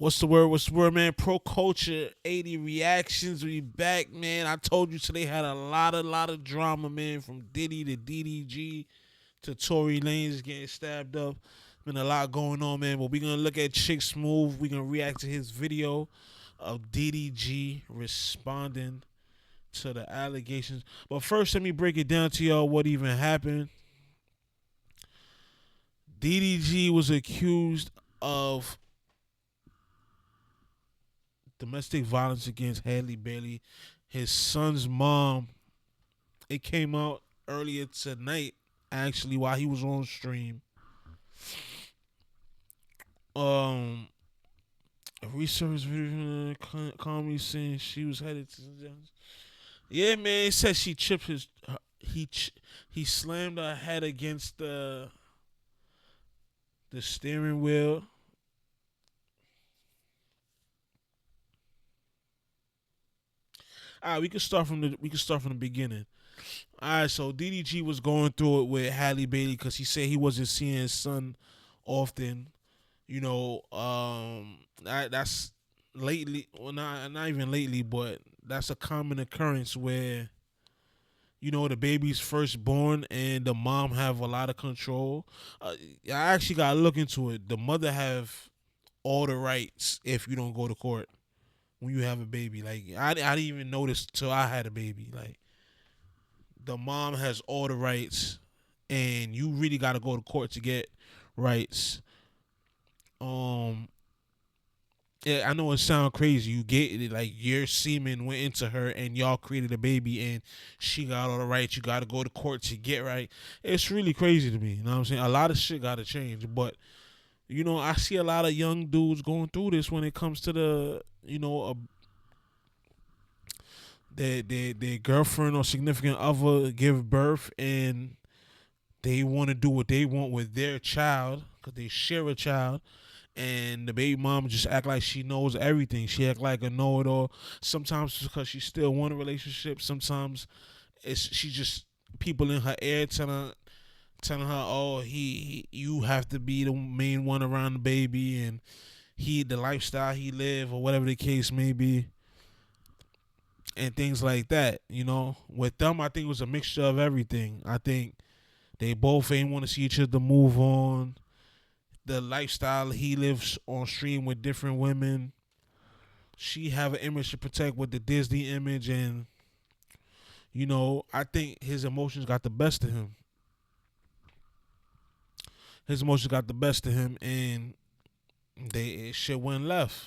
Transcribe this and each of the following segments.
What's the word? What's the word, man? Pro Culture 80 reactions. We back, man. I told you today had a lot of drama, man. From Diddy to DDG to Tory Lanez getting stabbed up. Been a lot going on, man. But we gonna look at Chick Smooth. We gonna react to his video of DDG responding to the allegations. But first, let me break it down to y'all what even happened. DDG was accused of domestic violence against Halle Bailey. His son's mom. It came out earlier tonight, actually, while he was on stream. Um, a research video comedy saying she was headed to. Yeah, man. It said she tripped his. He slammed her head against the steering wheel. All right, we can start from the beginning. All right, so DDG was going through it with Halle Bailey because he said he wasn't seeing his son often. That's lately. Well, not even lately, but that's a common occurrence where the baby's first born and the mom have a lot of control. I actually got to look into it. The mother have all the rights if you don't go to court when you have a baby. Like I didn't even notice till I had a baby. Like the mom has all the rights, and you really got to go to court to get rights. Um, yeah, I know it sounds crazy. You get it, like your semen went into her, and y'all created a baby, and she got all the rights. You got to go to court to get right. It's really crazy to me. You know what I'm saying? A lot of shit got to change, but I see a lot of young dudes going through this when it comes to their girlfriend or significant other give birth, and they want to do what they want with their child because they share a child, and the baby mom just act like she knows everything. She act like a know-it-all. Sometimes it's because she still want a relationship. Sometimes she just people in her ear telling her, oh, you have to be the main one around the baby, and the lifestyle he live, or whatever the case may be, and things like that. With them, I think it was a mixture of everything. I think they both ain't want to see each other move on. The lifestyle he lives on stream with different women. She have an image to protect with the Disney image, and I think his emotions got the best of him. His emotions got the best of him, and shit went left.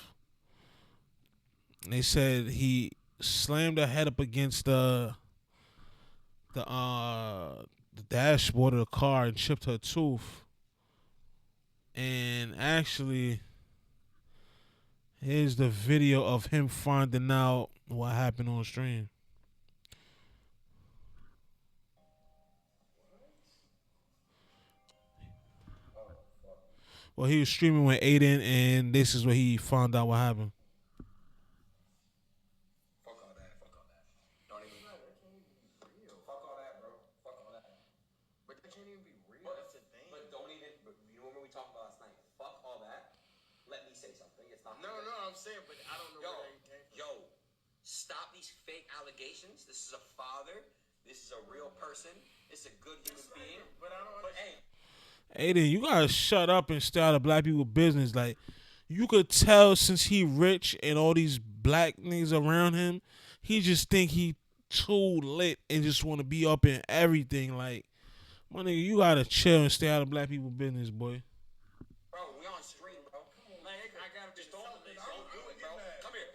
They said he slammed her head up against the the dashboard of the car and chipped her tooth. And actually, here's the video of him finding out what happened on stream. Well, he was streaming with Aiden, and this is where he found out what happened. Fuck all that. Fuck all that. Don't even. Fuck all that, bro. Fuck all that. But that can't even be real. That's the thing. But don't even. But you know what we talked about last night? Fuck all that. Let me say something. It's not. No, no, I'm saying, but I don't know where that came from. Yo, stop these fake allegations. This is a father. This is a real person. It's a good human being. But I don't. But hey. Aiden, you gotta shut up and stay out of black people business. Like, you could tell since he rich and all these black niggas around him, he just think he too lit and just want to be up in everything. Like, my nigga, you gotta chill and stay out of black people business, boy. Bro, we on stream, bro. Man, I gotta just don't do it, bro. Come here.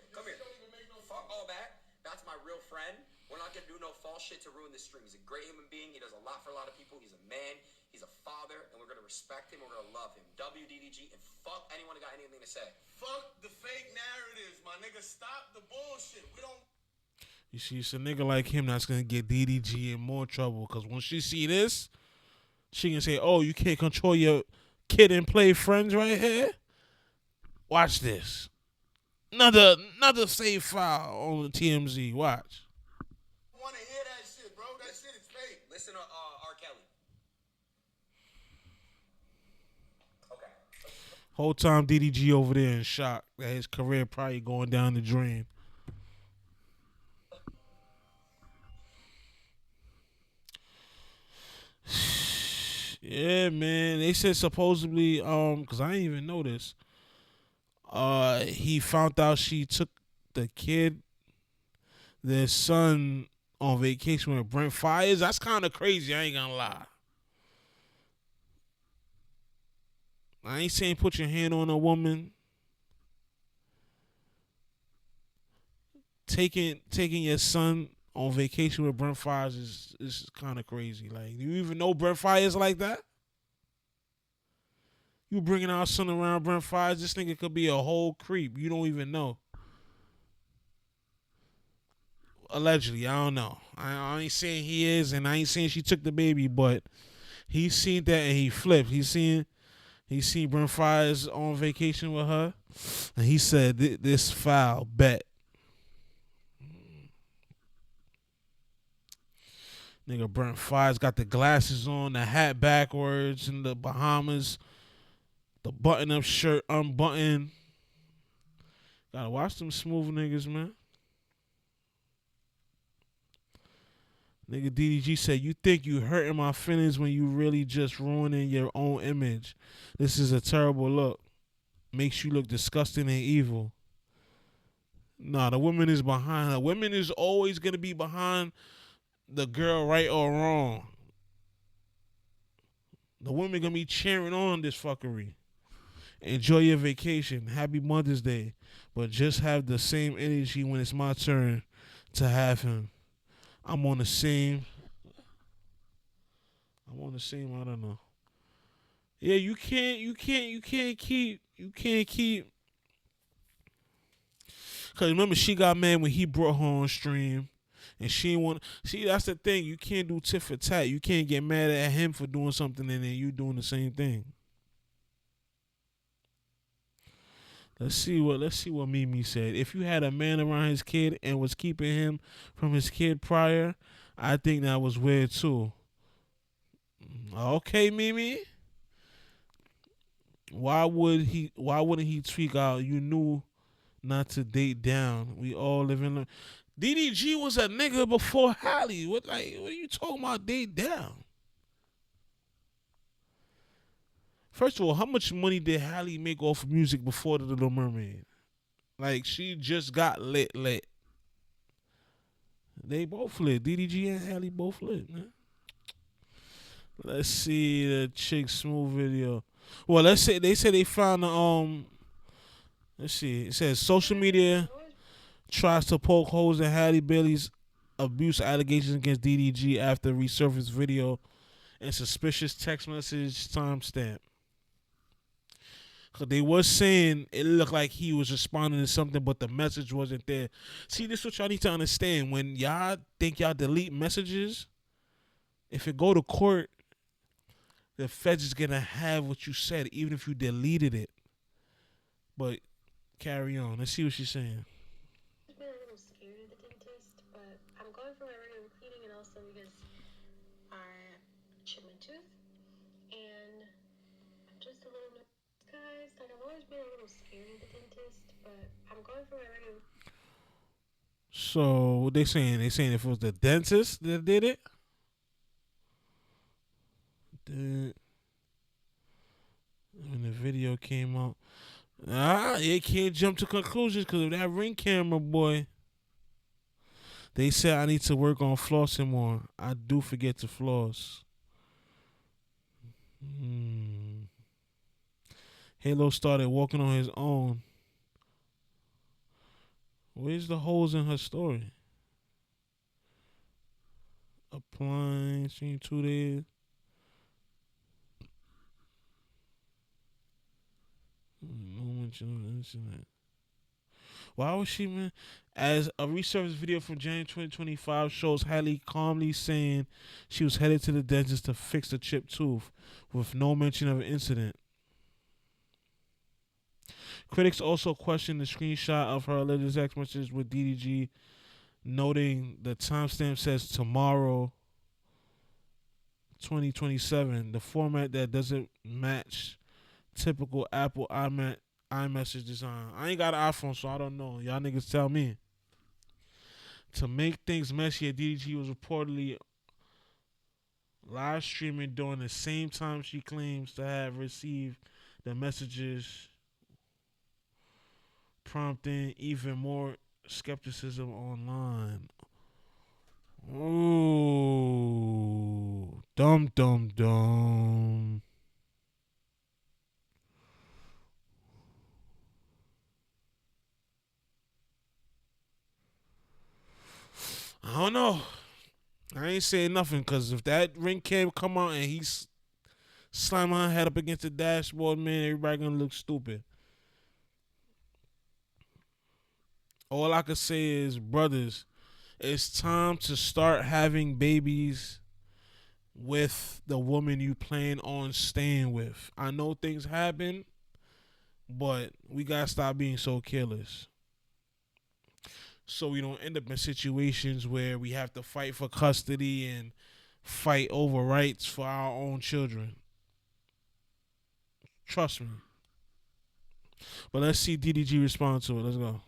Fuck all that. That's my real friend. We're not gonna do no false shit to ruin this stream. He's a great human being. He does a lot for a lot of people. He's a man. He's a father, and we're gonna respect him. We're gonna love him. WDDG, and fuck anyone that got anything to say. Fuck the fake narratives, my nigga. Stop the bullshit. We don't. You see, it's a nigga like him that's gonna get DDG in more trouble. Cause when she see this, she can say, "Oh, you can't control your kid and play friends right here." Watch this. Another save file on TMZ. Watch. Want to hear that shit, bro? That shit is fake. Listen to R. Kelly. Okay. Whole time DDG over there in shock that his career probably going down the drain. Yeah, man. They said supposedly, cause I didn't even know this. He found out she took the kid, their son, on vacation with Brent Fires. That's kind of crazy. I ain't gonna lie. I ain't saying put your hand on a woman. Taking your son on vacation with Brent Fires is kind of crazy. Like, do you even know Brent Fires like that? You bringing our son around Brent Fires? This nigga could be a whole creep. You don't even know. Allegedly, I don't know. I ain't saying he is, and I ain't saying she took the baby, but he seen that and he flipped. He seen Brent Fires on vacation with her, and he said this foul bet. Nigga, Brent Fires got the glasses on, the hat backwards in the Bahamas, the button-up shirt unbuttoned. Gotta watch them smooth niggas, man. Nigga DDG said, you think you hurting my feelings when you really just ruining your own image. This is a terrible look. Makes you look disgusting and evil. Nah, the woman is behind her. Women is always going to be behind the girl, right or wrong. The women going to be cheering on this fuckery. Enjoy your vacation. Happy Mother's Day. But just have the same energy when it's my turn to have him. I'm on the same. I don't know. Yeah, you can't keep. Cause remember, she got mad when he brought her on stream, and she didn't want. See, that's the thing. You can't do tit for tat. You can't get mad at him for doing something and then you doing the same thing. Let's see what Mimi said. If you had a man around his kid and was keeping him from his kid prior, I think that was weird too. Okay, Mimi. Why wouldn't he tweak out? You knew not to date down. We all live in. DDG was a nigga before Halle. What are you talking about? Date down. First of all, how much money did Halle make off of music before The Little Mermaid? Like, she just got lit. They both lit. DDG and Halle both lit, man. Let's see the Chick Smooth video. Well, let's say they found the Let's see. It says social media tries to poke holes in Halle Bailey's abuse allegations against DDG after resurfaced video and suspicious text message timestamp. Cause they was saying it looked like he was responding to something, but the message wasn't there. See, this is what y'all need to understand. When y'all think y'all delete messages, if it go to court, the feds is gonna have what you said, even if you deleted it. But carry on. Let's see what she's saying. I've been a little scared of the dentist, but I'm going for my regular cleaning and also because I chipped my tooth and I'm just a little nervous, guys. Like, I've always been a little scared of the dentist, but I'm going for my regular. So what they saying? They saying if it was the dentist that did it. When the video came out, it can't jump to conclusions because of that Ring camera, boy. They said I need to work on flossing more. I do forget to floss. Halo started walking on his own. Where's the holes in her story? Applying, seen 2 days. No mention of incident. Why was she, man? As a resurfaced video from January 2025 shows Halle calmly saying she was headed to the dentist to fix the chipped tooth, with no mention of an incident. Critics also questioned the screenshot of her alleged text message with DDG, noting the timestamp says tomorrow 2027, the format that doesn't match typical Apple iMessage design. I ain't got an iPhone, so I don't know. Y'all niggas tell me. To make things messier, DDG was reportedly live streaming during the same time she claims to have received the messages, prompting even more skepticism online. Ooh, dum dum dum. I don't know. I ain't saying nothing because if that ring cam come out and he's slamming her head up against the dashboard, man, everybody gonna look stupid. All I could say is, brothers, it's time to start having babies with the woman you plan on staying with. I know things happen, but we gotta stop being so careless. So we don't end up in situations where we have to fight for custody and fight over rights for our own children. Trust me. But let's see DDG respond to it. Let's go.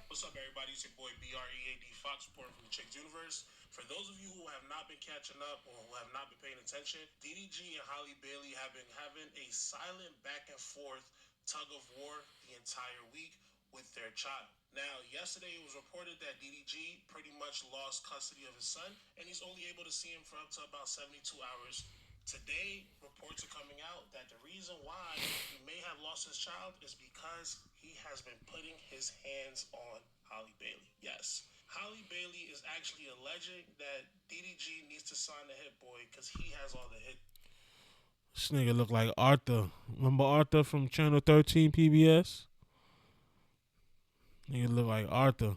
What's up, everybody? It's your boy BREAD Fox reporting from the Chicks Universe. For those of you who have not been catching up or who have not been paying attention, DDG and Halle Bailey have been having a silent back and forth tug of war the entire week with their child. Now, yesterday it was reported that DDG pretty much lost custody of his son, and he's only able to see him for up to about 72 hours. Today, reports are coming out that the reason why he may have lost his child is because he has been putting his hands on Halle Bailey. Yes. Halle Bailey is actually alleging that DDG needs to sign the hit boy because he has all the hit. This nigga look like Arthur. Remember Arthur from Channel 13 PBS? Nigga look like Arthur.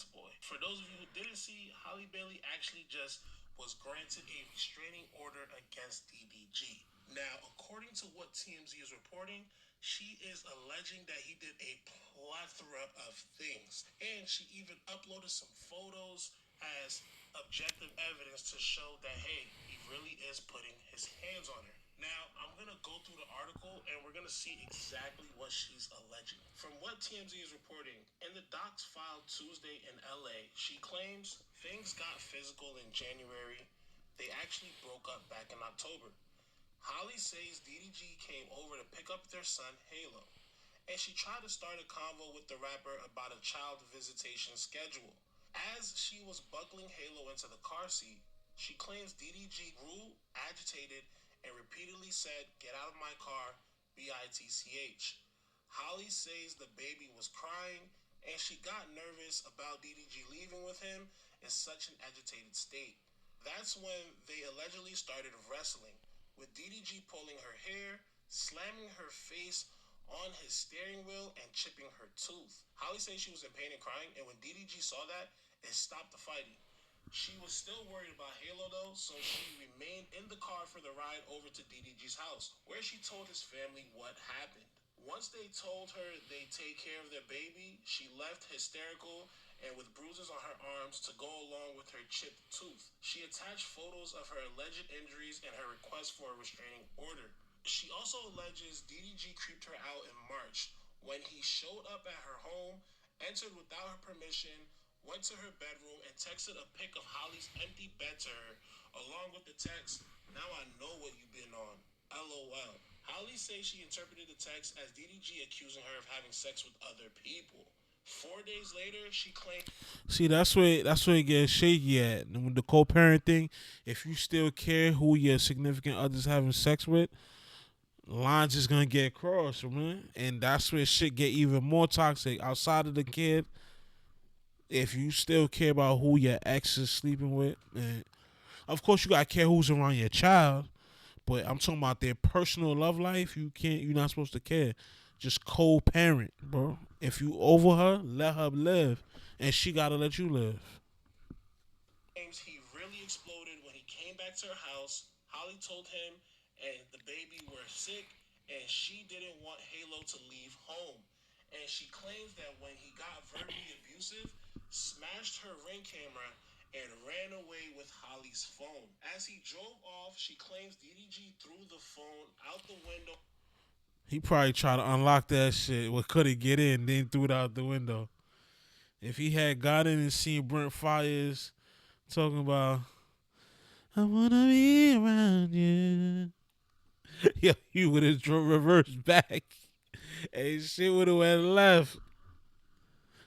Boy. For those of you who didn't see, Halle Bailey actually just was granted a restraining order against DDG. Now, according to what TMZ is reporting, she is alleging that he did a plethora of things. And she even uploaded some photos as objective evidence to show that, hey, he really is putting his hands on her. Now, I'm going to go through the article and we're going to see exactly what she's alleging. From what TMZ is reporting, in the docs filed Tuesday in LA, she claims things got physical in January. They actually broke up back in October. Holly says DDG came over to pick up their son, Halo, and she tried to start a convo with the rapper about a child visitation schedule. As she was buckling Halo into the car seat, she claims DDG grew agitated and repeatedly said, "Get out of my car, BITCH." Holly says the baby was crying and she got nervous about DDG leaving with him in such an agitated state. That's when they allegedly started wrestling, with DDG pulling her hair, slamming her face on his steering wheel, and chipping her tooth. Holly says she was in pain and crying, and when DDG saw that, it stopped the fighting. She was still worried about Halo though, so she remained in the car for the ride over to DDG's house, where she told his family what happened. Once they told her they take care of their baby, she left hysterical and with bruises on her arms to go along with her chipped tooth. She attached photos of her alleged injuries and her request for a restraining order. She also alleges DDG creeped her out in March when he showed up at her home, entered without her permission, went to her bedroom, and texted a pic of Holly's empty bed to her, along with the text, "Now I know what you've been on. LOL." Holly says she interpreted the text as DDG accusing her of having sex with other people. 4 days later, she claimed. See, that's where it gets shaky at. And with the co-parent thing, if you still care who your significant other's having sex with, lines is gonna get crossed, man. And that's where shit get even more toxic. Outside of the kid, if you still care about who your ex is sleeping with, and of course you gotta care who's around your child, but I'm talking about their personal love life. You're not supposed to care. Just co-parent, bro. If you over her, let her live, and she gotta let you live. Claims he really exploded when he came back to her house. Holly told him and the baby were sick, and she didn't want Halo to leave home. and she claims that when he got verbally abusive, smashed her ring camera and ran away with Holly's phone. As he drove off, she claims DDG threw the phone out the window. He probably tried to unlock that shit. What could he get in? Then threw it out the window. If he had got in and seen Brent Fires talking about, I wanna be around you. Yo, he would have reversed back. And shit would have went left.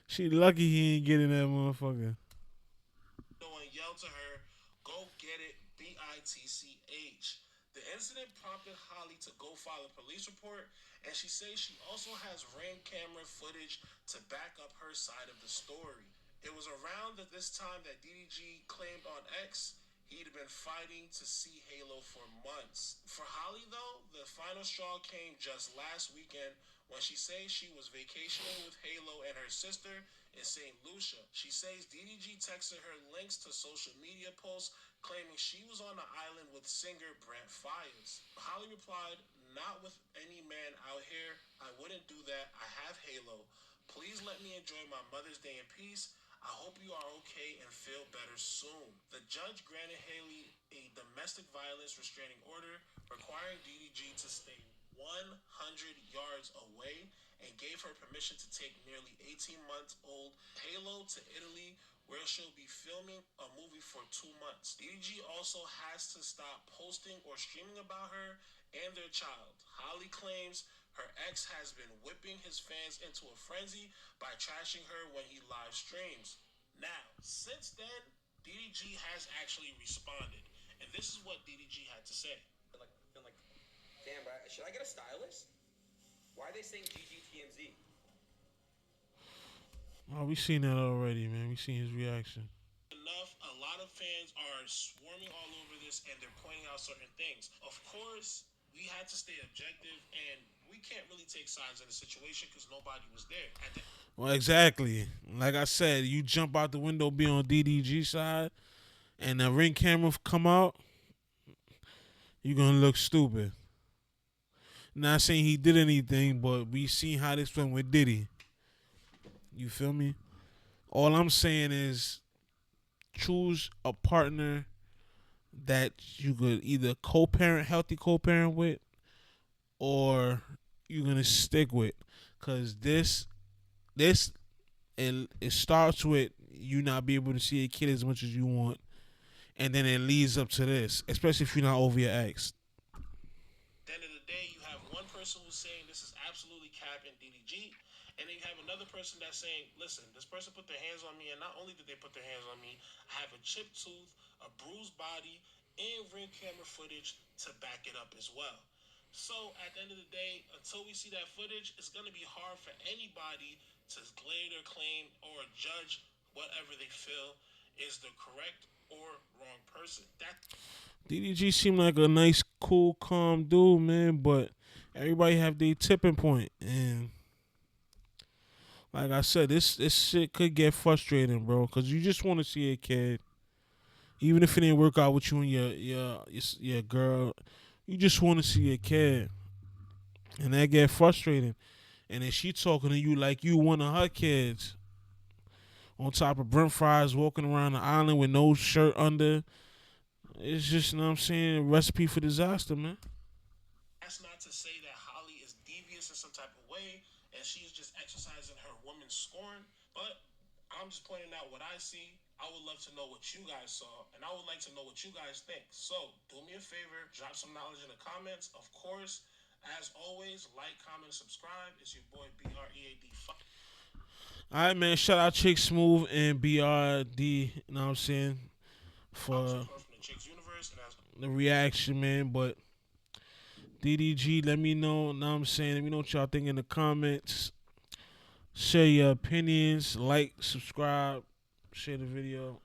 She lucky he ain't get in that motherfucker. And yelled to her, "Go get it, BITCH." The incident prompted Holly to go file a police report, and she says she also has ring camera footage to back up her side of the story. It was around this time that DDG claimed on X he'd been fighting to see Halo for months. For Holly, though, the final straw came just last weekend when she says she was vacationing with Halo and her sister in St. Lucia. She says DDG texted her links to social media posts claiming she was on the island with singer Brent Fires. Holly replied, "Not with any man out here. I wouldn't do that. I have Halo. Please let me enjoy my Mother's Day in peace. I hope you are okay and feel better soon." The judge granted Haley a domestic violence restraining order requiring DDG to stay 100 yards away and gave her permission to take nearly 18-month-old Halo to Italy, where she'll be filming a movie for 2 months. DDG also has to stop posting or streaming about her and their child. Holly claims her ex has been whipping his fans into a frenzy by trashing her when he live streams. Now, since then, DDG has actually responded, and this is what DDG had to say. Feeling like, damn, bro, should I get a stylist? Why are they saying GGTMZ? Oh, we seen that already, man. We seen his reaction. Enough, a lot of fans are swarming all over this and they're pointing out certain things. Of course, we had to stay objective and we can't really take sides in the situation because nobody was there. Well, exactly. Like I said, you jump out the window, be on DDG side, and the ring camera come out, you're gonna look stupid. Not saying he did anything, but we seen how this went with Diddy. You feel me? All I'm saying is choose a partner that you could either co-parent, healthy co-parent with, or you're gonna stick with. Cause this, and it starts with you not be able to see a kid as much as you want, and then it leads up to this, especially if you're not over your ex. At the end of the day, you have one person who's saying this is absolutely cap and DDG, and then you have another person that's saying, listen, this person put their hands on me, and not only did they put their hands on me, I have a chipped tooth, a bruised body, and ring camera footage to back it up as well. So at the end of the day, until we see that footage, it's going to be hard for anybody to lay their claim or judge whatever they feel is the correct or wrong person. DDG seemed like a nice, cool, calm dude, man, but everybody have their tipping point, and like I said, this shit could get frustrating, bro, because you just want to see a kid, even if it didn't work out with you and your girl, you just want to see a kid, and that get frustrating. And then she talking to you like you one of her kids, on top of Brent Fries walking around the island with no shirt under. It's just, you know what I'm saying, a recipe for disaster, man. That's not to say that Holly is devious in some type of way and she's just exercising her woman's scorn, but I'm just pointing out what I see. I would love to know what you guys saw, and I would like to know what you guys think. So, do me a favor, drop some knowledge in the comments. Of course, as always, like, comment, subscribe. It's your boy BREAD. All right, man. Shout out Chick Smooth and BRD. You know what I'm saying, for From the Chicks Universe, and as the reaction, man. But DDG, let me know. Know what I'm saying, let me know what y'all think in the comments. Share your opinions. Like, subscribe, share the video.